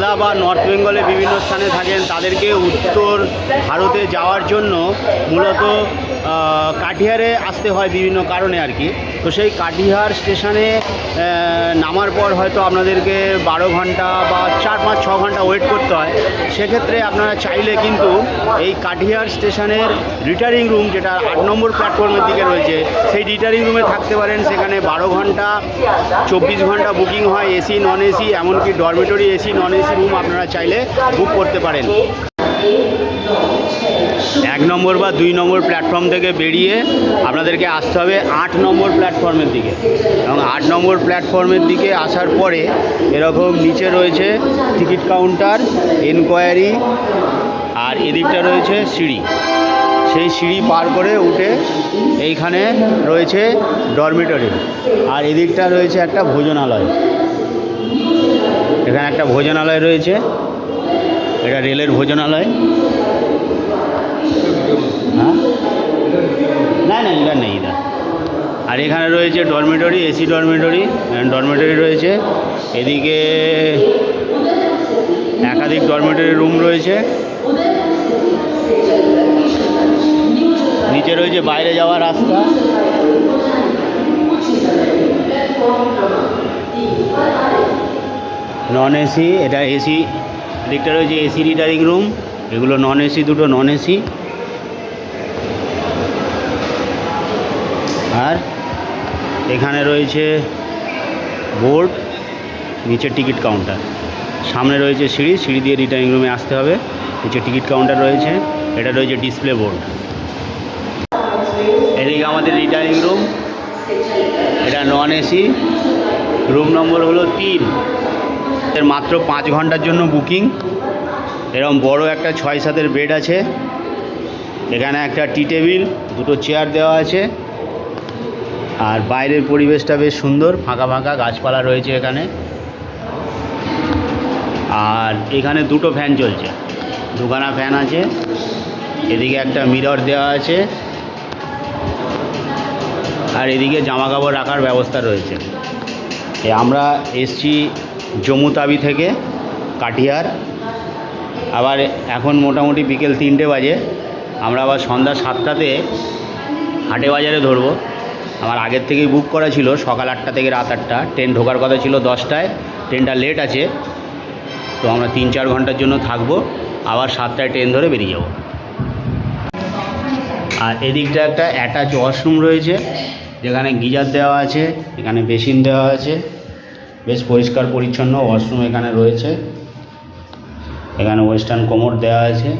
মালদা বা নর্থ বেঙ্গলে বিভিন্ন স্থানে থাকেন, তাদেরকে উত্তর ভারতে যাওয়ার জন্য মূলত কাটিহারে আসতে হয় বিভিন্ন কারণে আর কি। তো সেই কাটিহার স্টেশনে নামার পর হয়তো আপনাদেরকে 12 ঘন্টা বা 4-5-6 ঘন্টা ওয়েট করতে হয়। সেক্ষেত্রে আপনারা চাইলে কিন্তু এই কাটিহার স্টেশনের রিটার্নিং রুম, যেটা 8 নম্বর প্ল্যাটফর্মের দিকে রয়েছে, সেই রিটার্নিং রুমে থাকতে পারেন। সেখানে 12 ঘন্টা 24 ঘন্টা বুকিং হয়, এসি নন এসি, এমনকি dormitory AC non AC room আপনারা চাইলে বুক করতে পারেন। 1 নম্বর বা 2 নম্বর প্ল্যাটফর্ম থেকে বেরিয়ে আপনাদেরকে আসতে হবে 8 নম্বর প্ল্যাটফর্মের দিকে, এবং 8 নম্বর প্ল্যাটফর্মের দিকে আসার পরে এরকম নিচে রয়েছে টিকিট কাউন্টার, এনকোয়ারি, আর এদিকটা রয়েছে সিঁড়ি। সেই সিঁড়ি পার করে উঠে এইখানে রয়েছে ডরমিটরি, আর এদিকটা রয়েছে একটা ভোজনালয়। এখানে একটা ভোজনালয় রয়েছে, এটা রেলের ভোজনালয়। হ্যাঁ, না না এটা নেই এটা। আর এখানে রয়েছে ডরমিটরি, এসি ডরমিটরি রয়েছে। এদিকে একাধিক ডরমিটরি রুম রয়েছে। নিচে রয়েছে বাইরে যাওয়ার রাস্তা। নন এসি, এটা এসি। দিকটা রয়েছে এসি রিটার্নিং রুম, এগুলো নন এসি, দুটো নন এসি। আর এখানে রয়েছে বোর্ড, নিচে টিকিট কাউন্টার, সামনে রয়েছে সিঁড়ি, সিঁড়ি দিয়ে রিটার্নিং রুমে আসতে হবে। নিচে টিকিট কাউন্টার রয়েছে, এটা রয়েছে ডিসপ্লে বোর্ড। এদিকে আমাদের রিটার্নিং রুম, এটা নন এসি, রুম নম্বর হলো 3। এর মাত্র 5 ঘন্টার জন্য বুকিং। এরকম বড় একটা 6-7 বেড আছে। এখানে একটা টি টেবিল, দুটো চেয়ার দেওয়া আছে। আর বাইরের পরিবেশটা বেশ সুন্দর, ফাঁকা ফাঁকা, গাছপালা রয়েছে এখানে। আর এখানে দুটো ফ্যান চলছে, দুখানা ফ্যান আছে। এদিকে একটা মিরর দেওয়া আছে, আর এদিকে জামা কাপড় রাখার ব্যবস্থা রয়েছে। আমরা এসছি জম্মু তাবি থেকে কাটিহার। আবার এখন মোটামুটি বিকেল 3টে বাজে। আমরা আবার সন্ধ্যা 7টাতে হাটে বাজারে ধরবো। আমার আগের থেকেই বুক করা ছিল, সকাল 8টা থেকে রাত 8টা। ট্রেন ঢোকার কথা ছিল 10টায়, ট্রেনটা লেট আছে। তো আমরা 3-4 ঘন্টার জন্য থাকবো, আবার 7টায় ট্রেন ধরে বেরিয়ে যাব। আর এদিকটা একটা অ্যাটাচ ওয়াশরুম রয়েছে, যেখানে গিজার দেওয়া আছে, এখানে বেসিন দেওয়া আছে। বেশ পরিষ্কার পরিচ্ছন্ন ওয়াশরুম এখানে রয়েছে। এখানে ওয়েস্টার্ন কোমোড দেওয়া আছে।